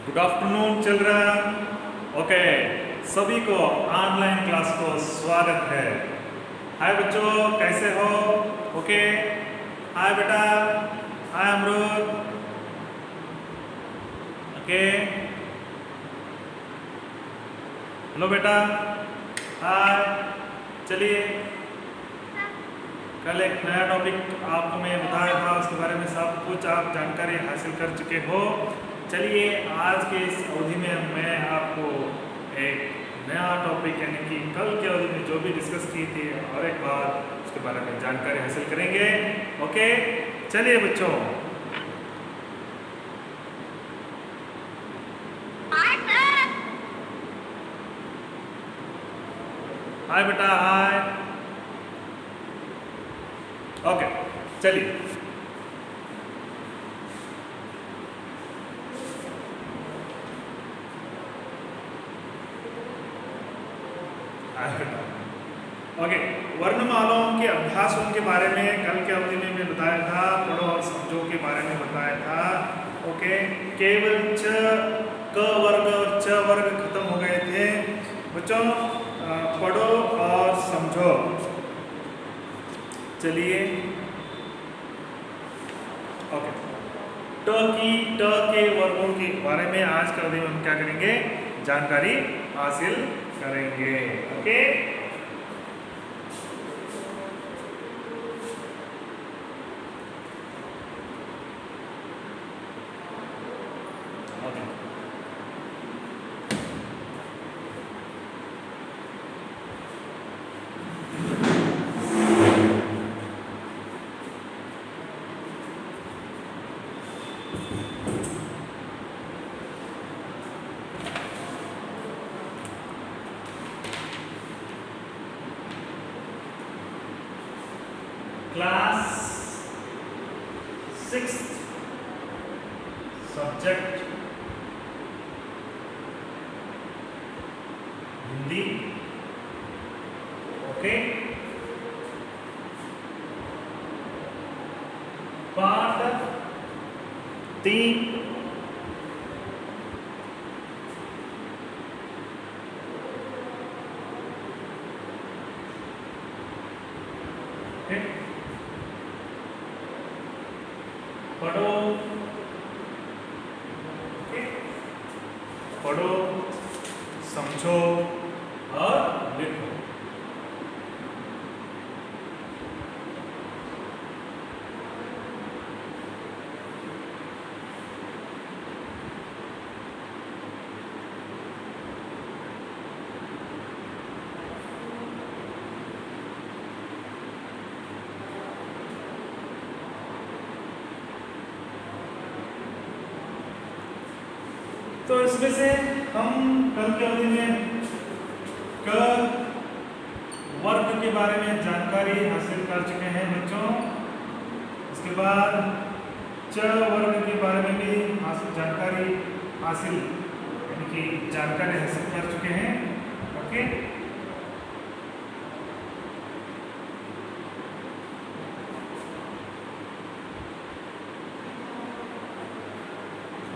Good afternoon children. Okay, सभी को online class को स्वागत है। हाय बच्चों, कैसे हो? ओके, हाय बेटा, हाय अमरुद। ओके, हेलो बेटा, हाय। चलिए, कल एक नया टॉपिक आपको मैं बताया था, उसके बारे में सब कुछ आप जानकारी हासिल कर चुके हो। चलिए, आज के इस अवधि में मैं आपको एक नया टॉपिक यानी कि कल की अवधि में जो भी डिस्कस की थी और एक बार उसके बारे में जानकारी हासिल करेंगे। ओके, चलिए बच्चों। हाय बेटा, हाय। ओके, चलिए। ओके, वर्णमालाओं के अभ्यासों के बारे में कल के अवधि में मैं बताया था, पढ़ो और समझो के बारे में बताया था। ओके, केवल च, क वर्ग और च वर्ग खत्म हो गए थे बच्चों। पढ़ो और समझो। चलिए, ओके, ट के वर्गों के बारे में आज के अवधि में हम क्या करेंगे? जानकारी हासिल करेंगे। Okay, class 6th subject Hindi. Okay, पाठ 3 पढ़ो। पढ़ो, समझो और लिखो। तो इसमें से हम कल के अवधि में क वर्ग के बारे में जानकारी हासिल कर चुके हैं बच्चों। इसके बाद च वर्ग के बारे में भी जानकारी हासिल यानी कि जानकारी हासिल कर चुके हैं। ओके,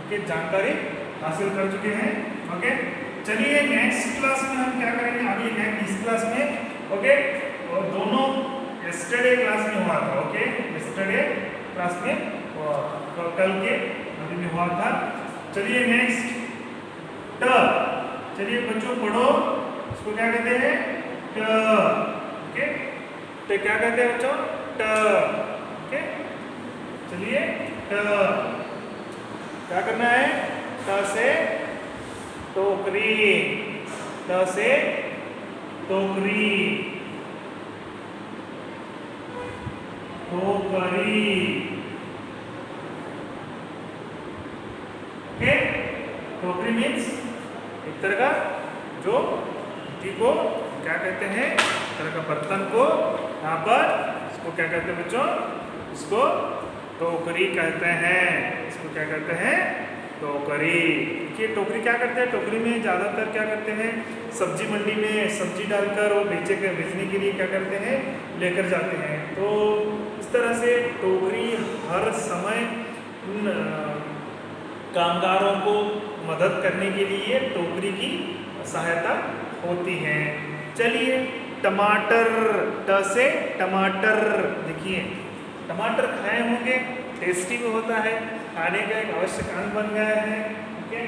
ओके, जानकारी हासिल कर चुके हैं। ओके, चलिए नेक्स्ट क्लास में हम क्या करेंगे? अभी नेक्स्ट क्लास में ओके, और दोनों यस्टरडे क्लास में हुआ था। ओके, यस्टरडे क्लास में कल के अभी में हुआ था। चलिए नेक्स्ट ट। चलिए बच्चों, पढ़ो। इसको क्या कहते हैं? ट। ओके, तो क्या कहते हैं बच्चों? ट। ओके, चलिए ट क्या करना है? ट से टोकरी, ट से टोकरी, टोकरी। ओके, टोकरी मीन्स एक तरह का जो मिट्टी को क्या कहते हैं? एक तरह का बर्तन को यहाँ पर इसको क्या कहते हैं बच्चों? इसको टोकरी कहते हैं। इसको क्या कहते हैं? टोकरी। देखिए, टोकरी क्या करते हैं? टोकरी में ज़्यादातर क्या करते हैं? सब्जी मंडी में सब्जी डालकर वो बेचने के लिए क्या करते हैं? लेकर जाते हैं। तो इस तरह से टोकरी हर समय कामगारों को मदद करने के लिए टोकरी की सहायता होती है। चलिए टमाटर, ट से टमाटर। देखिए टमाटर खाए होंगे, टेस्टी भी होता है, खाने का एक आवश्यक अंग बन गया है। ओके,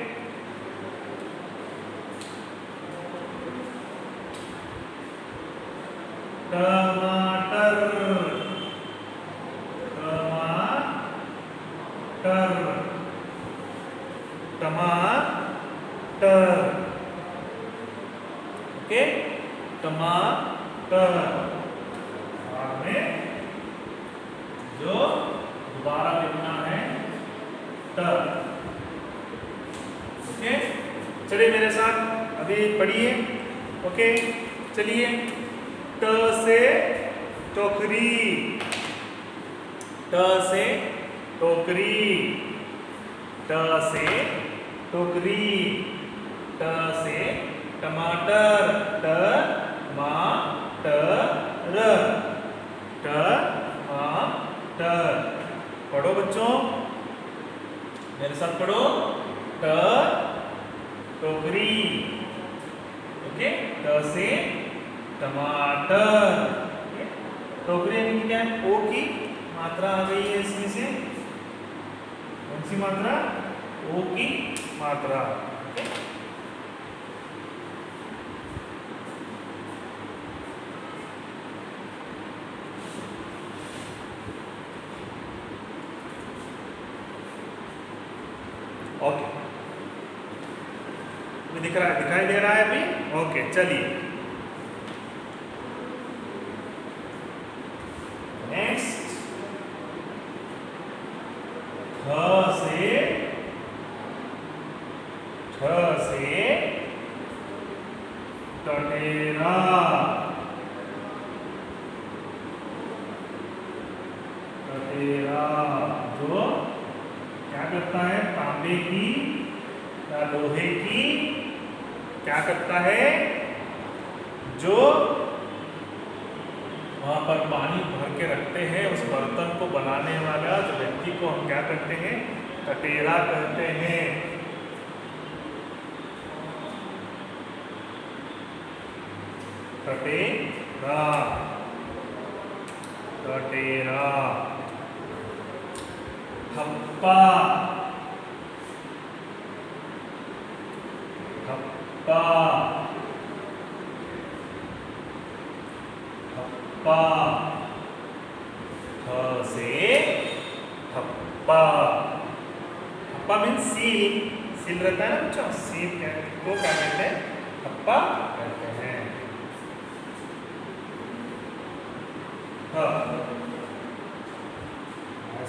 टमाटर, टमाटर, टमाटर। ओके, टमाटर। बाद में जो दोबारा लिखना है ट। ओके, चलिए मेरे साथ अभी पढ़िए। ओके, चलिए ट से टोकरी, ट से टोकरी, ट से टोकरी, ट से टमाटर, टमाटर, टमाटर। पढ़ो बच्चों, मेरे साथ पढ़ो। ट टोकरी, ओके, ट से टमाटर। टोकरी यानी कि क्या है? ओ की मात्रा आ गई है इसमें से। कौन सी मात्रा? ओ की मात्रा। ओके, दिख रहा है, दिखाई दे रहा है अभी? ओके, चलिए नेक्स्ट। ठ से टटेरा, टटेरा जो क्या करता है? तांबे की या लोहे की क्या करता है? जो वहां पर पानी भर के रखते हैं, उस बर्तन को बनाने वाला जो व्यक्ति को हम क्या करते हैं? टटेरा कहते हैं। टटेरा, टटेरा। ठप्पा, ठप्पा, ठप्पा। ठ से ठप्पा। ठप्पा मीन्स सील, सील रहता है ना बच्चों, सील को क्या कहते हैं? ठप्पा कहते हैं।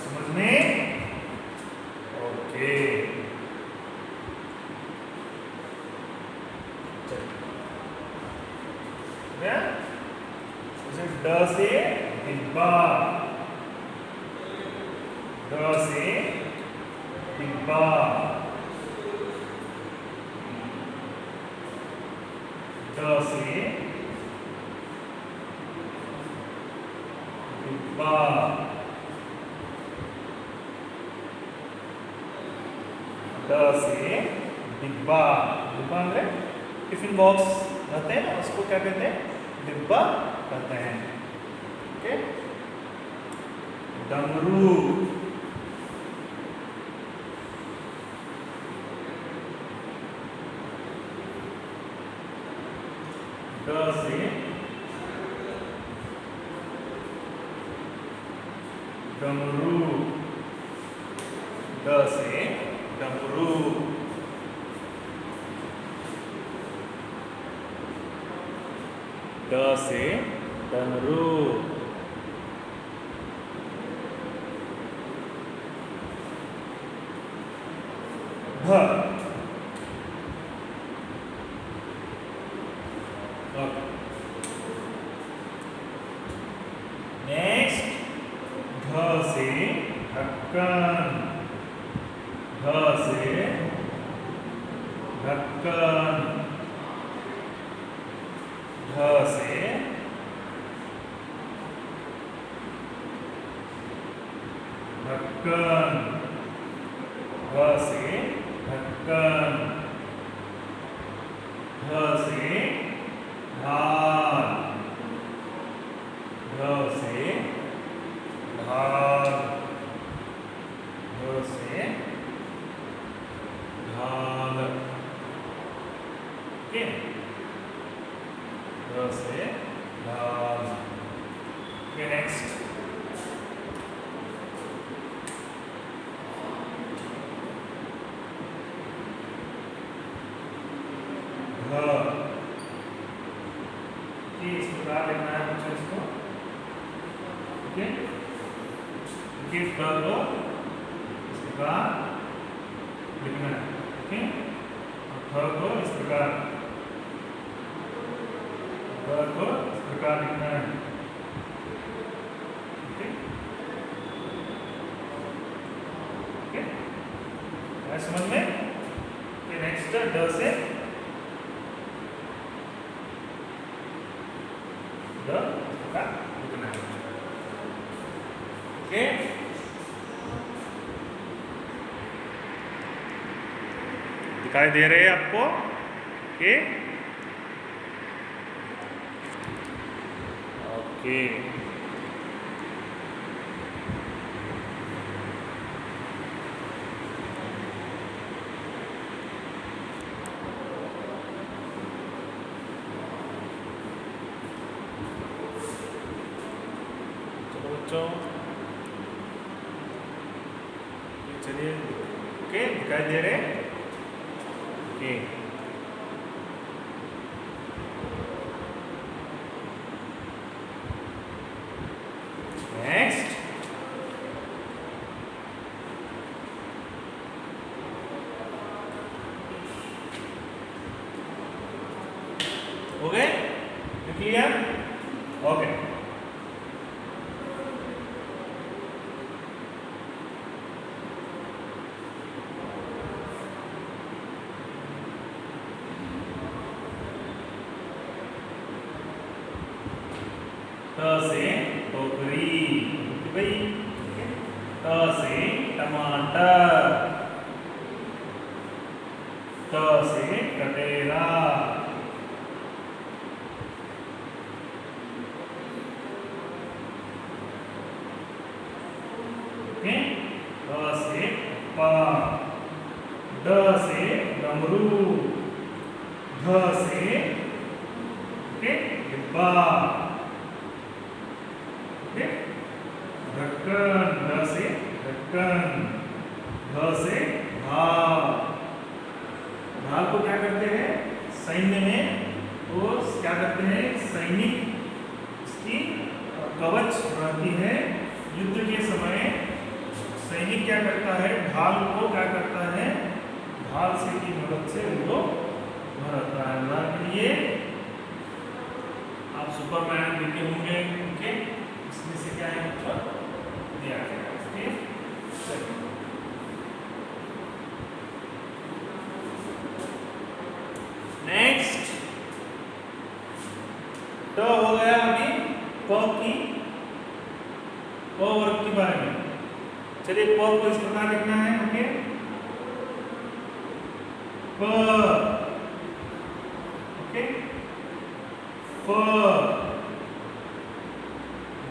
समझ में? ओके, ड से डिब्बा, ड से डिब्बा, ड से डिब्बा, ड से डिब्बा। डिब्बा ಅಂದ್ರೆ टिफिन बॉक्स रहते हैं ना, उसको क्या कहते हैं? डिब्बा कहते हैं। ओके, डमरू, ड से डमरू, ड से डमरू, ड से डमरू। भ, नेक्स्ट ढ से ढक्कन, ढ से ढक्कन, ढ से ढक्कन, ढ से ढक्कन, ढ से ढाल, ढ से ढाल, ढ से ढाल, ओके, ढ से ढाल। ओके, नेक्स्ट इस प्रकार लिखना है मुझे इसको, ओके, इस प्रकार लिखना है, ओके, को इस प्रकार लिखना है, ओके, ओके, समझ में? नेक्स्ट ड से लिखना है, ओके। दिखाई दे रहे हैं आपको? ओके, ओके, बच्चों चलिए, ओके, दिखाई दे रहे? ओके, नेक्स्ट हो गए? क्लियर? ओके, त से टोकरी भाई, त से टमाटर, त से कटेरा, ओके, ड से पा, ड से डमरू, ध से ओके डिब्बा, ढक्कन, ढ से ढक्कन, ढ से ढाल, ढाल को क्या करते हैं सैन्य में, तो क्या करते हैं सैनिक, उसकी कवच रहती है, युद्ध के समय सैनिक क्या करता है ढाल को क्या करता है, ढाल से की मदद से उनको भरता है। उदाहरण के लिए आप सुपरमैन देखे होंगे, ओके, इसमें से क्या है मतलब दिया गया, ओके, नेक्स्ट तो हो गया अभी प की, प वर्ग के बारे में। चलिए प को इस प्रकार लिखना है, ओके, प, ओके, फ,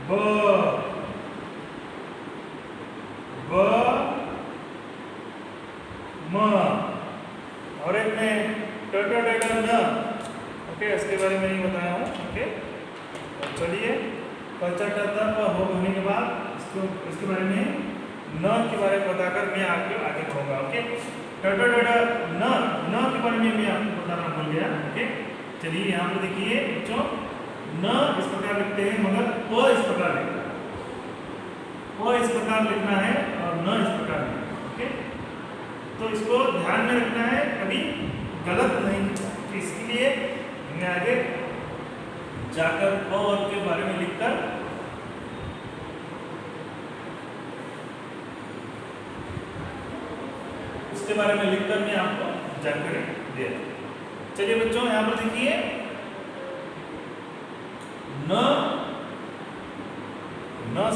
ब, ब, म, और एक में न, ओके, इसके बारे में नहीं बताया हूँ, ओके। और चलिए होने के बाद इसके बारे में न के बारे में बताकर मैं आपको आगे कहूँगा, ओके। न के बारे में मैं आपको बताना भूल गया, ओके। चलिए यहाँ पर देखिए बच्चों, न इस प्रकार लिखते हैं मगर प इस प्रकार लिखना है, प इस प्रकार लिखना है और न इस प्रकार लिखना है, ओके। तो इसको ध्यान में रखना है, कभी गलत नहीं लिखना, इसके लिए मैं आगे जाकर प वर्ग के बारे में लिखकर उसके बारे में लिखकर मैं आपको जानकारी दे रहा हूं। चलिए बच्चों यहां पर देखिए, न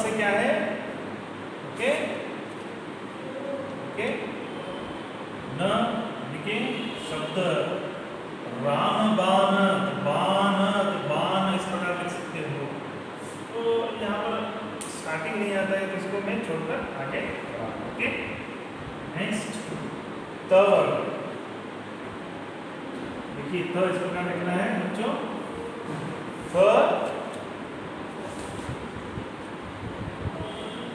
से क्या है, ओके, ओके, न देखिए शब्द रामबाण, बाण, बाण इस प्रकार लिख सकते हो। तो यहाँ पर स्टार्टिंग नहीं आता है तो इसको मैं छोड़कर आगे बढ़ाऊंगा। ओके, नेक्स्ट त। देखिए त इस प्रकार लिखना है बच्चों। फ,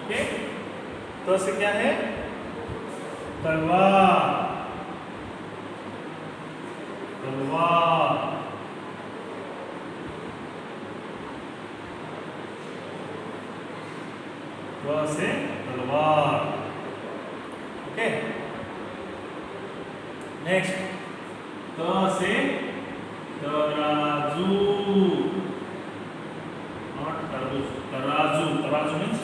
ओके, तो से क्या है? तलवार, तलवार। तो से तलवार। ओके, नेक्स्ट त से तराजू, नॉट तराजू, तराजू। तराजू मीन्स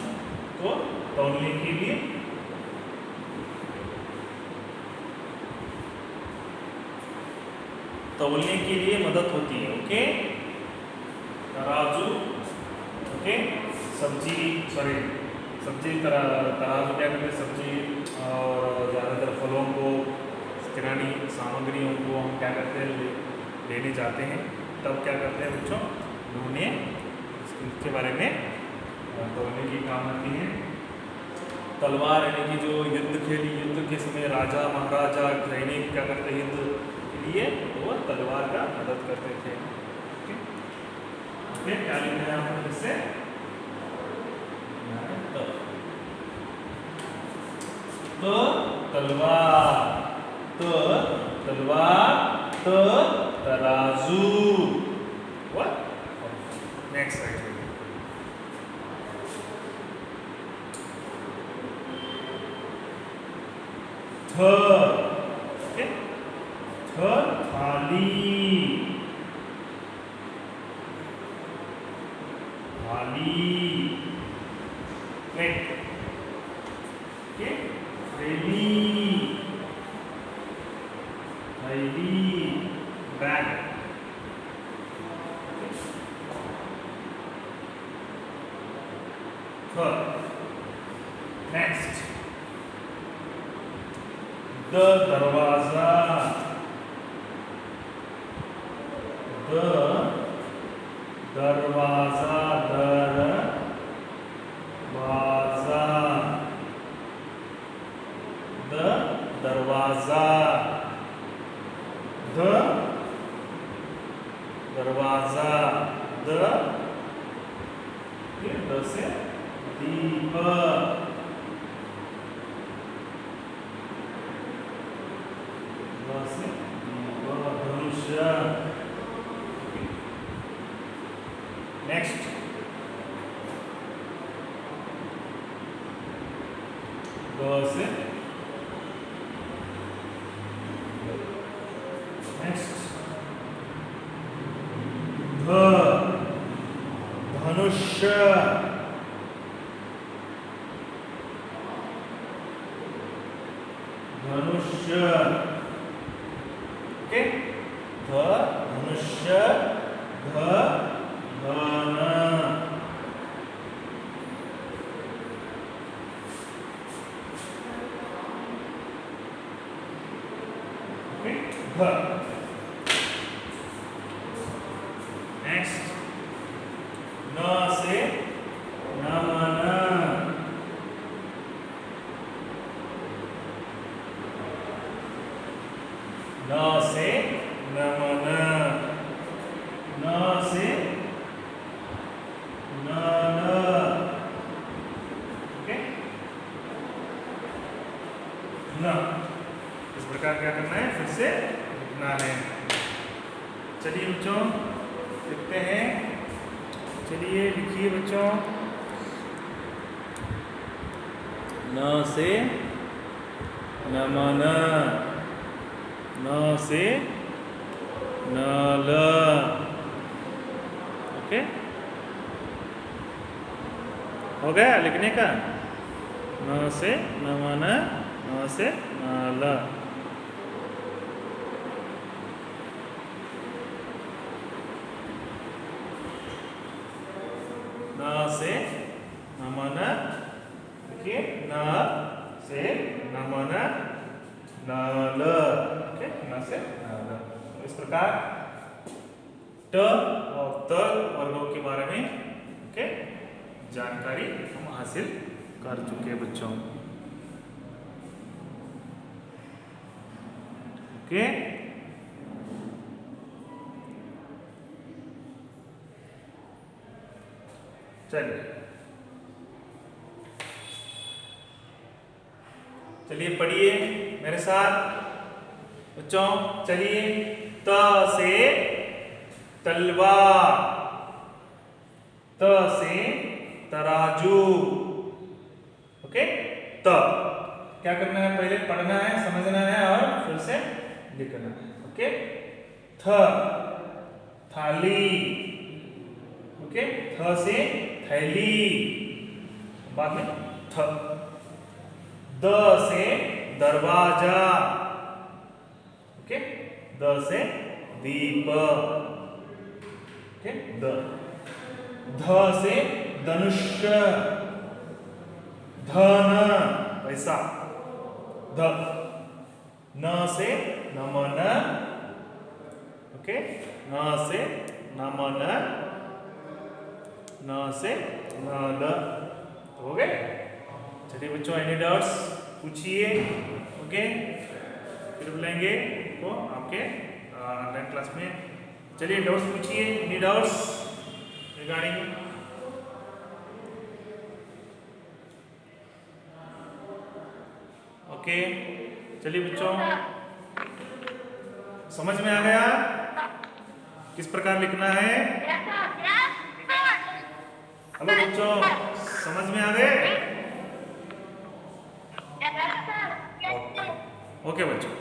तो तौलने के लिए, तौलने के लिए मदद होती है। ओके, तराजू। ओके, सब्जी, सॉरी सब्जी, तराजू क्या करते हैं? सब्जी और ज़्यादातर फलों को, किरानी सामग्रियों को हम क्या करते हैं? लेने जाते हैं, तब क्या करते हैं बच्चों? ढूंढने इसके बारे में तौलने की काम आती है। तलवार यानी कि जो युद्ध खेली, युद्ध के समय राजा महाराजा सैनिक क्या करते हैं? युद्ध के लिए वो तलवार का मदद करते थे। ओके, क्या लिखना है आपको इससे? तो तलवार, तो तलवार, तो तराजू। व्हाट? Next right. थ, ओके, थ थाली, थाली, प्लेट। ओके, थैली, थैली, बैग। नेक्स्ट द दरवाजा, द दरवाजा, दरवाजा, द दरवाजा, द दरवाजा, द से दीप, से दीप, धनुष्य। नेक्स्ट ग से, नेक्स्ट ध, धनुष्य, धनुष्य। ओके, ध धनुष्य, ध धन। ओके, ध। नेक्स्ट न से नमन, न से नमन, न से नन। ओके, न। इस प्रकार क्या करना है? फिर से लिखना है। चलिए बच्चों लिखते हैं। चलिए लिखिए बच्चों। न से नमन, न से नल। ओके, हो गया लिखने का? न से नमन, न से नल। न से नमन, देखिए न से नमन, नल। ओके, न से न। तो इस प्रकार ट और त वर्गों के बारे में ओके जानकारी हम हासिल कर चुके हैं बच्चों। ओके चलिए पढ़िए मेरे साथ बच्चों। चलिए त से तलवार, त से तराजू। ओके त क्या करना है, पहले पढ़ना है, समझना है और फिर से लिखना है। ओके थ थाली। ओके थ से थैली, बाद में थ। द से दरवाजा। ओके द से दीप। Okay the. ध से धनुष्य, धन पैसा, ध। न से नमन। ओके न से नमन, न से नद। हो गए। चलिए बच्चों एनी डाउट्स पूछिए। ओके फिर बुलाएंगे तो आपके ऑनलाइन क्लास में। चलिए डाउट्स पूछिए, एनी डाउट्स रिगार्डिंग। ओके चलिए बच्चों समझ में आ गया किस प्रकार लिखना है? हेलो बच्चों समझ में आ गए? ओके बच्चों।